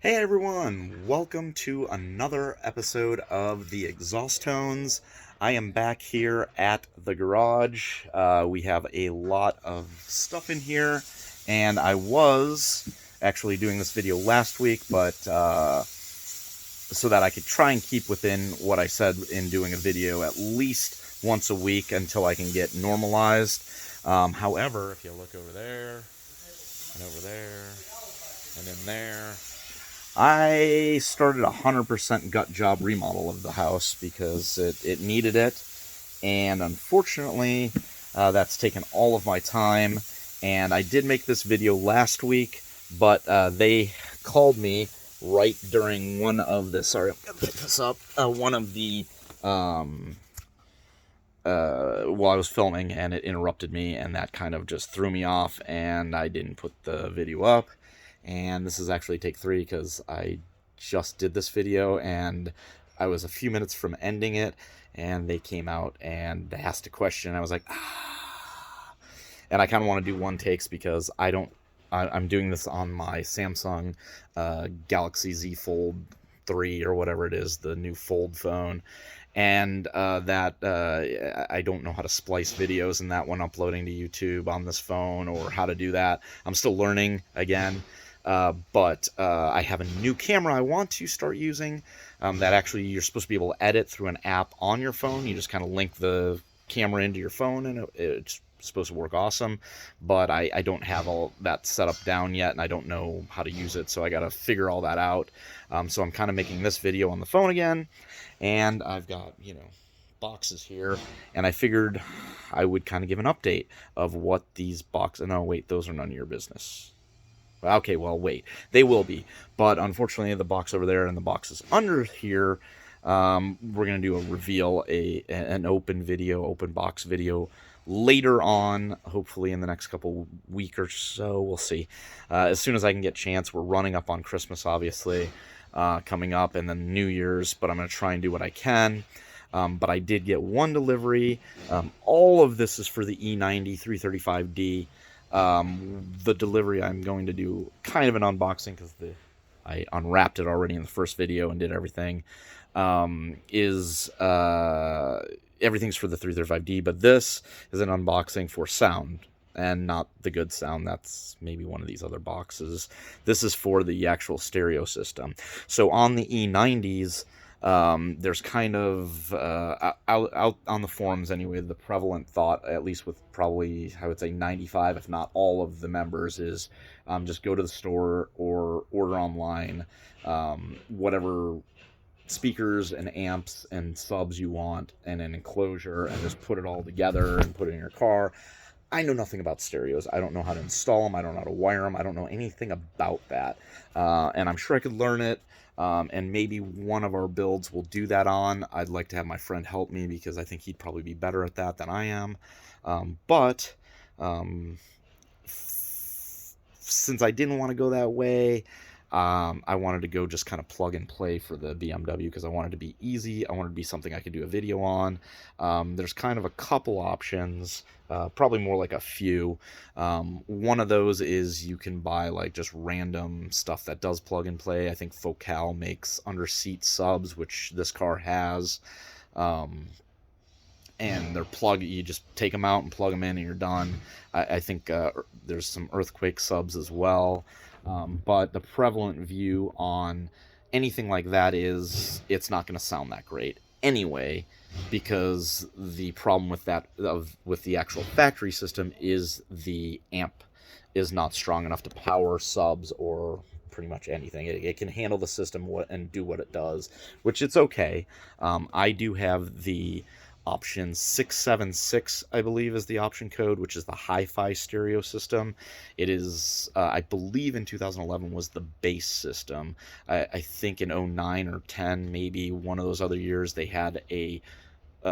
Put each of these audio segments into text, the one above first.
Hey everyone, welcome to another episode of the Exhaust Tones. I am back here at the garage. We have a lot of stuff in here, and I was actually doing this video last week, but so that I could try and keep within what I said in doing a video at least once a week until I can get normalized. However, if you look over there, and over there, and in there, I started a 100% gut job remodel of the house because it needed it, and unfortunately, that's taken all of my time. And I did make this video last week, but they called me right during one of the, sorry, I'm gonna pick this up, one of the, while I was filming, and it interrupted me, and that kind of just threw me off, and I didn't put the video up. And this is actually take 3 because I just did this video and I was a few minutes from ending it, and they came out and they asked a question. I was like, and I kind of want to do one takes because I'm doing this on my Samsung Galaxy Z Fold 3 or whatever it is, the new fold phone. And I don't know how to splice videos in that one uploading to YouTube on this phone, or how to do that. I'm still learning again. But I have a new camera I want to start using that actually you're supposed to be able to edit through an app on your phone. You just kind of link the camera into your phone, and it's supposed to work awesome. But I don't have all that set up down yet, and I don't know how to use it, so I got to figure all that out. So I'm kind of making this video on the phone again, and I've got, boxes here, and I figured I would kind of give an update of what these boxes... No, wait, those are none of your business. Okay, well, wait. They will be. But unfortunately, the box over there and the boxes under here, we're going to do a reveal, an open box video later on, hopefully in the next couple week or so. We'll see. As soon as I can get a chance. We're running up on Christmas, obviously, coming up, and then New Year's, but I'm going to try and do what I can. But I did get one delivery. All of this is for the E90 335D. The delivery I'm going to do kind of an unboxing because I unwrapped it already in the first video and did everything. Everything's for the 335D, but this is an unboxing for sound, and not the good sound. That's maybe one of these other boxes. This is for the actual stereo system. So on the E90s, there's kind of out on the forums anyway, the prevalent thought, at least with probably, I would say 95 if not all of the members, is just go to the store or order online whatever speakers and amps and subs you want, and an enclosure, and just put it all together and put it in your car. I know nothing about stereos. I don't know how to install them. I don't know how to wire them. I don't know anything about that. And I'm sure I could learn it. And maybe one of our builds will do that on. I'd like to have my friend help me because I think he'd probably be better at that than I am. But since I didn't want to go that way, I wanted to go just kind of plug and play for the BMW because I wanted to be easy. I wanted to be something I could do a video on. There's kind of a couple options, probably more like a few. One of those is you can buy like just random stuff that does plug and play. I think Focal makes underseat subs, which this car has. And they're you just take them out and plug them in and you're done. I think there's some earthquake subs as well. But the prevalent view on anything like that is it's not going to sound that great anyway, because the problem with that, with the actual factory system, is the amp is not strong enough to power subs or pretty much anything. It can handle the system and do what it does, which it's okay. I do have the option 676, I believe, is the option code, which is the hi-fi stereo system. It is, I believe in 2011 was the base system. I think in 09 or 10, maybe one of those other years, they had a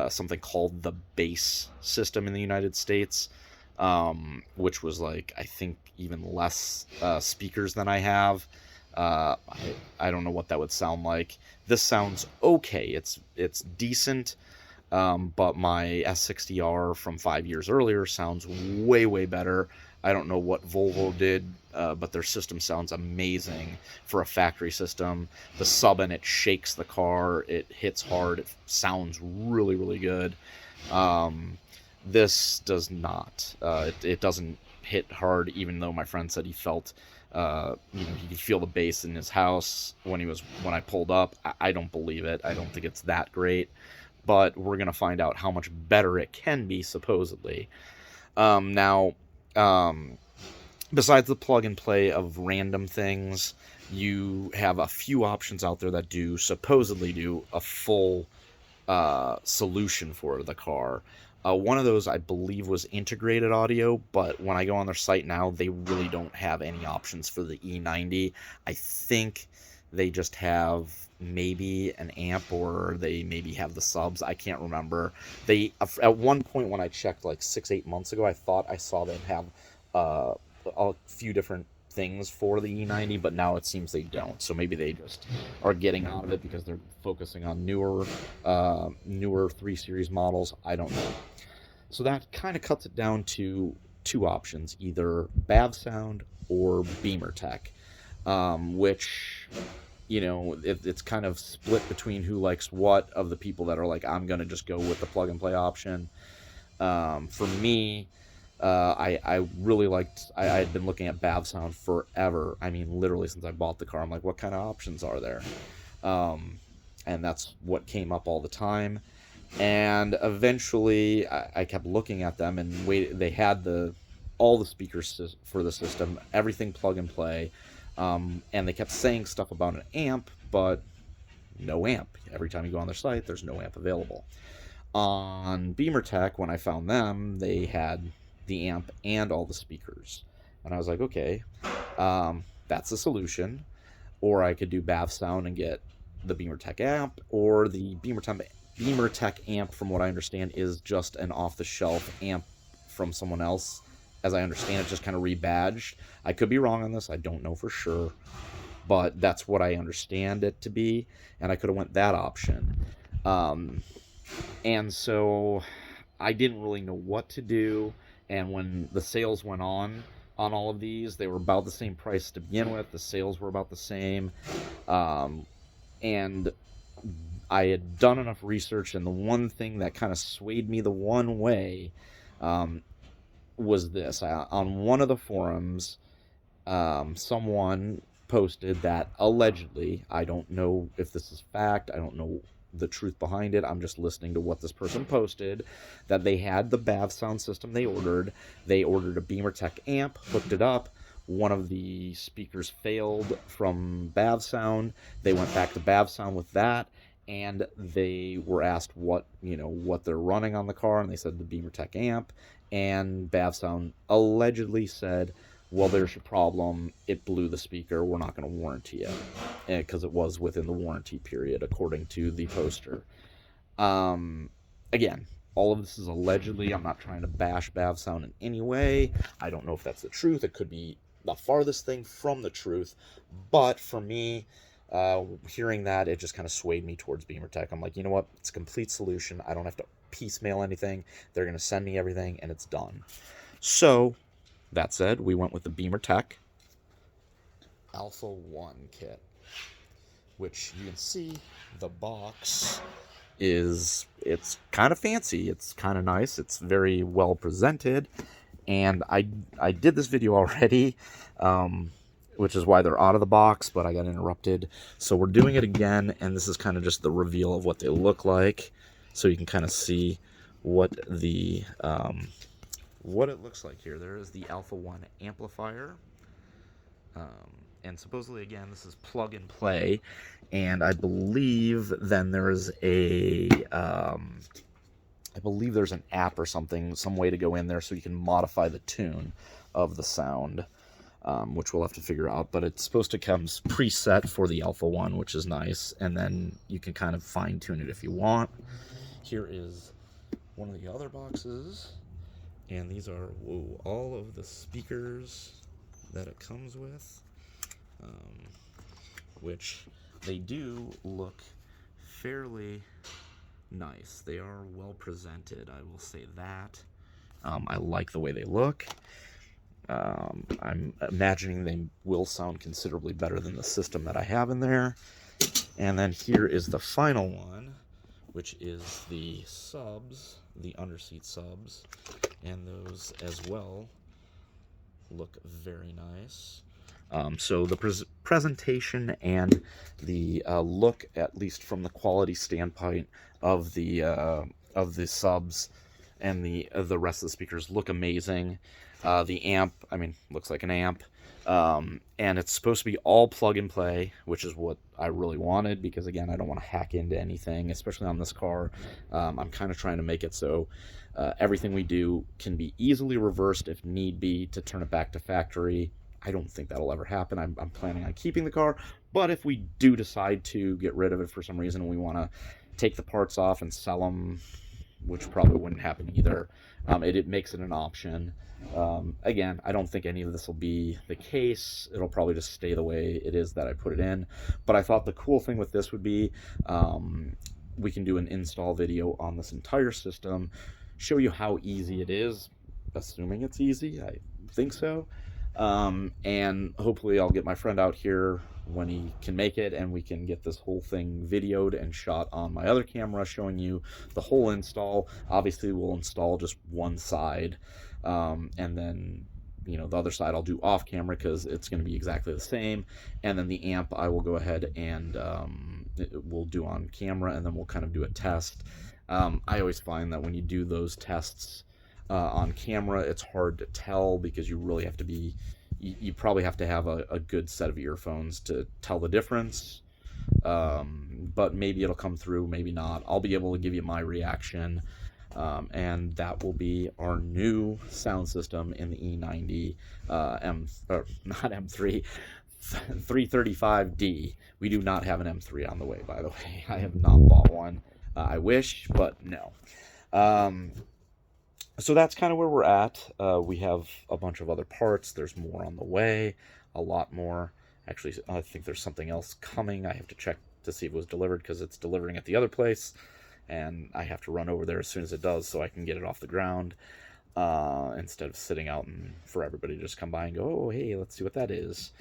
something called the base system in the United States, which was like, I think, even less speakers than I have. I don't know what that would sound like. This sounds okay. It's decent. But my S60R from 5 years earlier sounds way, way better. I don't know what Volvo did, but their system sounds amazing for a factory system. The sub in it shakes the car. It hits hard. It sounds really, really good. This does not. It doesn't hit hard, even though my friend said he felt, he could feel the bass in his house when I pulled up. I don't believe it. I don't think it's that great, but we're gonna find out how much better it can be, supposedly. Now, besides the plug and play of random things, you have a few options out there that supposedly do a full solution for the car. One of those, I believe, was integrated audio, but when I go on their site now, they really don't have any options for the E90. I think they just have maybe an amp, or they maybe have the subs. I can't remember. They, at one point when I checked like 6-8 months ago, I thought I saw them have a few different things for the E90, but now it seems they don't. So maybe they just are getting out of it because they're focusing on newer 3 Series models. I don't know. So that kind of cuts it down to 2 options, either BAV Sound or Bimmertech, which, it's kind of split between who likes what, of the people that are like, I'm going to just go with the plug and play option. For me, I really liked, I had been looking at BAV Sound forever. I mean, literally since I bought the car. I'm like, what kind of options are there? And that's what came up all the time. And eventually I kept looking at them, and they had all the speakers for the system, everything plug and play. And they kept saying stuff about an amp, but no amp. Every time you go on their site, there's no amp available. On Bimmertech, when I found them, they had the amp and all the speakers. And I was like, okay, that's a solution. Or I could do BAV Sound and get the Bimmertech amp, or the Bimmertech amp, from what I understand, is just an off-the-shelf amp from someone else. As I understand it, just kind of rebadged. I could be wrong on this. I don't know for sure. But that's what I understand it to be. And I could have went that option. And so I didn't really know what to do. And when the sales went on all of these, they were about the same price to begin with. The sales were about the same. And I had done enough research, and the one thing that kind of swayed me the one way was this. On one of the forums, someone posted that allegedly, I don't know if this is fact, I don't know the truth behind it, I'm just listening to what this person posted, that they had the BAV Sound system they ordered a Bimmertech amp, hooked it up, one of the speakers failed from BAV Sound, they went back to BAV Sound with that, and they were asked what they're running on the car, and they said the Bimmertech amp, and BAV Sound allegedly said, well, there's your problem, it blew the speaker, we're not going to warranty it, because it was within the warranty period, according to the poster. Again, all of this is allegedly. I'm not trying to bash BAV Sound in any way. I don't know if that's the truth. It could be the farthest thing from the truth, but for me, hearing that, it just kind of swayed me towards Bimmertech. I'm like, you know what, it's a complete solution. I don't have to piecemeal anything. They're going to send me everything, and it's done. So that said, we went with the Bimmertech Alpha One kit, which you can see the box it's kind of fancy, it's kind of nice, it's very well presented, and I did this video already, which is why they're out of the box, but I got interrupted, so we're doing it again, and this is kind of just the reveal of what they look like, so you can kind of see what the what it looks like here. There is the Alpha One amplifier, and supposedly, again, this is plug and play, and I believe then there's there's an app or something, some way to go in there so you can modify the tune of the sound, which we'll have to figure out, but it's supposed to come preset for the Alpha One, which is nice, and then you can kind of fine tune it if you want. Here is one of the other boxes, and these are all of the speakers that it comes with, which they do look fairly nice. They are well presented, I will say that. I like the way they look. I'm imagining they will sound considerably better than the system that I have in there. And then here is the final one, which is the subs, the underseat subs, and those as well look very nice. So the presentation and the look, at least from the quality standpoint of the subs and the rest of the speakers, look amazing. The amp, I mean, looks like an amp. And it's supposed to be all plug and play, which is what I really wanted, because again, I don't want to hack into anything, especially on this car. I'm kind of trying to make it so everything we do can be easily reversed if need be to turn it back to factory. I don't think that'll ever happen. I'm planning on keeping the car, but if we do decide to get rid of it for some reason and we want to take the parts off and sell them, which probably wouldn't happen either, it makes it an option. Again, I don't think any of this will be the case. It'll probably just stay the way it is that I put it in. But I thought the cool thing with this would be we can do an install video on this entire system, show you how easy it is, assuming it's easy. I think so. And hopefully I'll get my friend out here when he can make it, and we can get this whole thing videoed and shot on my other camera, showing you the whole install. Obviously we'll install just one side, and then the other side I'll do off camera because it's going to be exactly the same. And then the amp I will go ahead and we'll do on camera, and then we'll kind of do a test. I always find that when you do those tests on camera, it's hard to tell because you really have to be, you probably have to have a good set of earphones to tell the difference. But maybe it'll come through, maybe not. I'll be able to give you my reaction, and that will be our new sound system in the E90 not M3, 335D. We do not have an M3 on the way, by the way. I have not bought one. I wish, but no. So that's kind of where we're at. We have a bunch of other parts. There's more on the way, a lot more. Actually, I think there's something else coming. I have to check to see if it was delivered because it's delivering at the other place, and I have to run over there as soon as it does so I can get it off the ground, instead of sitting out and for everybody to just come by and go, oh, hey, let's see what that is.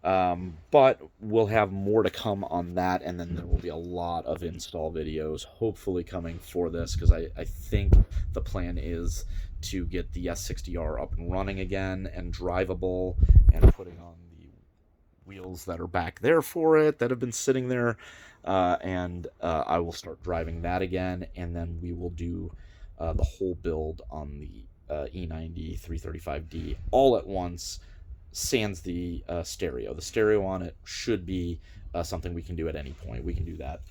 But we'll have more to come on that, and then there will be a lot of install videos hopefully coming for this, because I think the plan is to get the S60R up and running again and drivable, and putting on the wheels that are back there for it that have been sitting there, and I will start driving that again, and then we will do the whole build on the E90 335D all at once, sans the stereo. The stereo on it should be something we can do at any point. We can do that,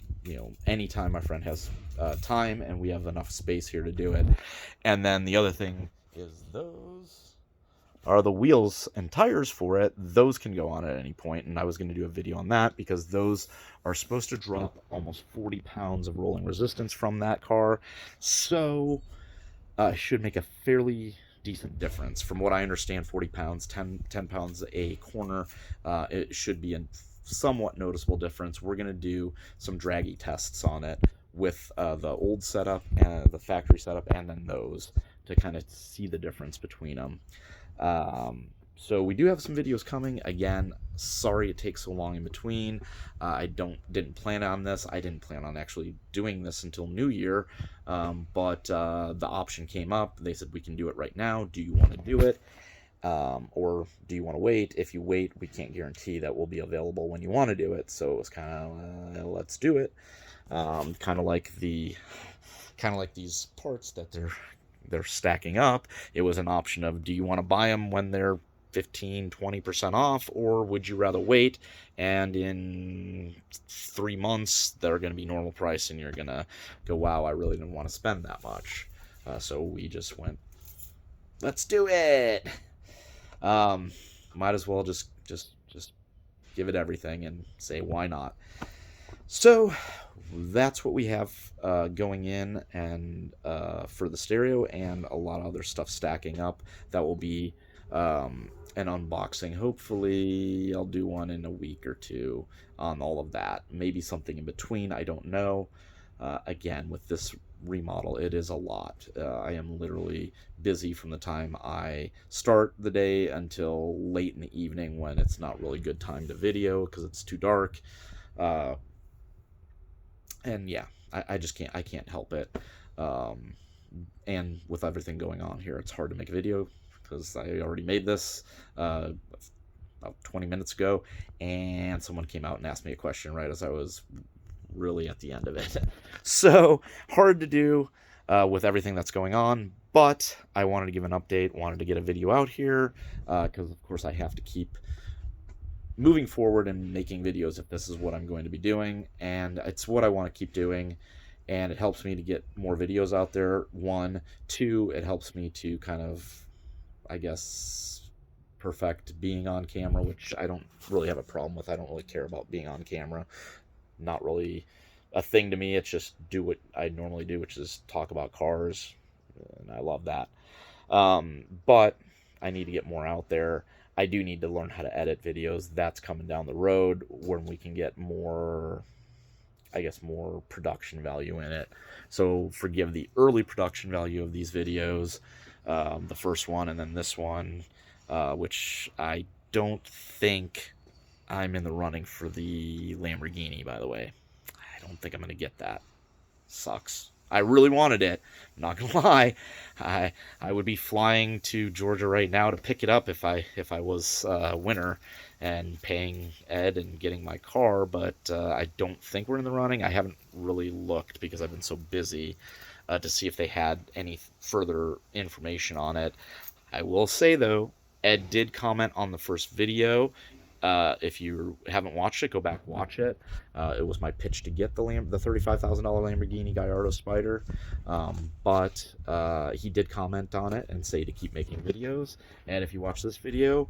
anytime my friend has time and we have enough space here to do it. And then the other thing is those are the wheels and tires for it. Those can go on at any point, and I was going to do a video on that because those are supposed to drop almost 40 pounds of rolling resistance from that car. So should make a fairly decent difference. From what I understand, 40 pounds, 10 pounds a corner, it should be a somewhat noticeable difference. We're going to do some draggy tests on it with the old setup and the factory setup, and then those, to kind of see the difference between them. So we do have some videos coming. Again, sorry it takes so long in between. I didn't plan on this. I didn't plan on actually doing this until New Year, but the option came up. They said we can do it right now. Do you want to do it, or do you want to wait? If you wait, we can't guarantee that we'll be available when you want to do it. So it was kind of let's do it. Kind of like these parts that they're stacking up. It was an option of, do you want to buy them when they're 15-20% off, or would you rather wait and in 3 months they're going to be normal price and you're going to go, wow, I really didn't want to spend that much. So we just went, let's do it. Might as well just give it everything and say, why not? So that's what we have going in, and for the stereo, and a lot of other stuff stacking up. That will be an unboxing. Hopefully I'll do one in a week or two on all of that. Maybe something in between, I don't know. Again, with this remodel. It is a lot. I am literally busy from the time I start the day until late in the evening, when it's not really good time to video because it's too dark. Uh, and yeah, I just can't help it. Um, and with everything going on here, it's hard to make a video because I already made this about 20 minutes ago, and someone came out and asked me a question right as I was really at the end of it. So hard to do with everything that's going on, but I wanted to give an update, wanted to get a video out here because of course I have to keep moving forward and making videos if this is what I'm going to be doing, and it's what I want to keep doing. And it helps me to get more videos out there, one. Two, it helps me to kind of, I guess, perfect being on camera, which I don't really have a problem with. I don't really care about being on camera. Not really a thing to me. It's just do what I normally do, which is talk about cars, and I love that. But I need to get more out there. I do need to learn how to edit videos. That's coming down the road when we can get more, I guess, more production value in it. So forgive the early production value of these videos, the first one and then this one, which I don't think I'm in the running for the Lamborghini, by the way. I don't think I'm going to get that. Sucks. I really wanted it. I'm not gonna lie. I would be flying to Georgia right now to pick it up if I was a winner and paying Ed and getting my car, but I don't think we're in the running. I haven't really looked because I've been so busy to see if they had any further information on it. I will say though, Ed did comment on the first video. If you haven't watched it, go back watch it. It was my pitch to get the $35,000 Lamborghini Gallardo Spider, but he did comment on it and say to keep making videos. And if you watch this video,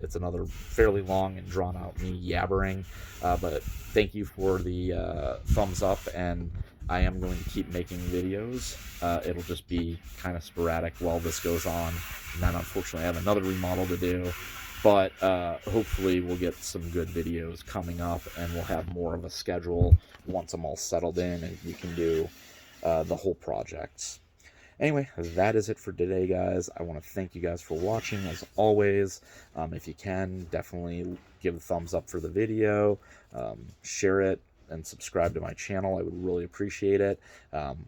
it's another fairly long and drawn out me yabbering, but thank you for the thumbs up, and I am going to keep making videos. It'll just be kind of sporadic while this goes on, and then unfortunately I have another remodel to do. But hopefully we'll get some good videos coming up, and we'll have more of a schedule once I'm all settled in and we can do the whole projects. Anyway, that is it for today, guys. I want to thank you guys for watching, as always. If you can, definitely give a thumbs up for the video, share it, and subscribe to my channel. I would really appreciate it.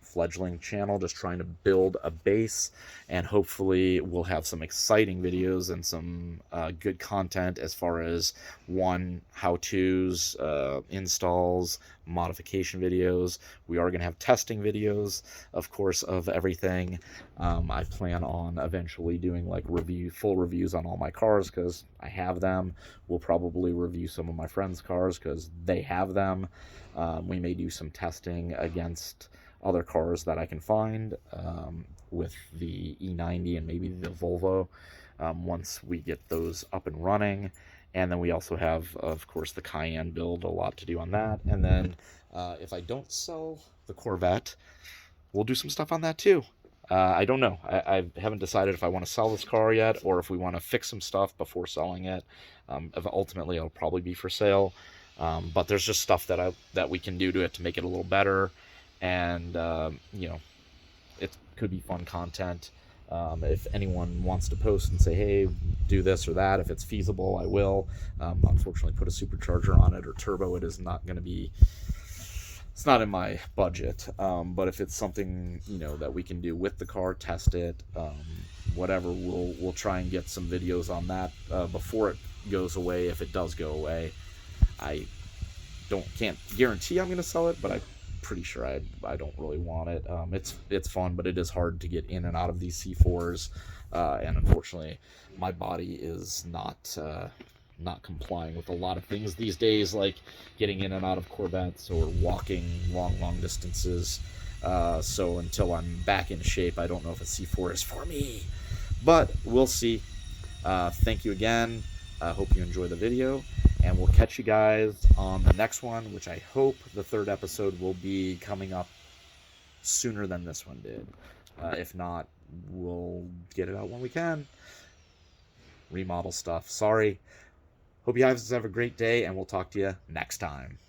Fledgling channel, just trying to build a base, and hopefully we'll have some exciting videos and some good content as far as how-tos, installs, modification videos. We are going to have testing videos, of course, of everything. I plan on eventually doing like full reviews on all my cars because I have them. We'll probably review some of my friends' cars because they have them. We may do some testing against other cars that I can find with the E90 and maybe the Volvo once we get those up and running. And then we also have, of course, the Cayenne build, a lot to do on that. And then if I don't sell the Corvette, we'll do some stuff on that too. I don't know. I haven't decided if I want to sell this car yet or if we want to fix some stuff before selling it. Ultimately, it'll probably be for sale. But there's just stuff that we can do to it to make it a little better. And, you know, it could be fun content. If anyone wants to post and say, hey, do this or that, if it's feasible, I will. Unfortunately, put a supercharger on it or turbo, it is not going to be, it's not in my budget. But if it's something, you know, that we can do with the car, test it, whatever, we'll try and get some videos on that before it goes away, if it does go away. I can't guarantee I'm going to sell it, but I'm pretty sure I don't really want it. It's fun, but it is hard to get in and out of these C4s, and unfortunately my body is not complying with a lot of things these days, like getting in and out of Corvettes or walking long distances. So until I'm back in shape, I don't know if a C4 is for me, but we'll see. Thank you again. I hope you enjoy the video, and we'll catch you guys on the next one, which I hope the third episode will be coming up sooner than this one did. If not, we'll get it out when we can. Remodel stuff. Sorry. Hope you guys have a great day, and we'll talk to you next time.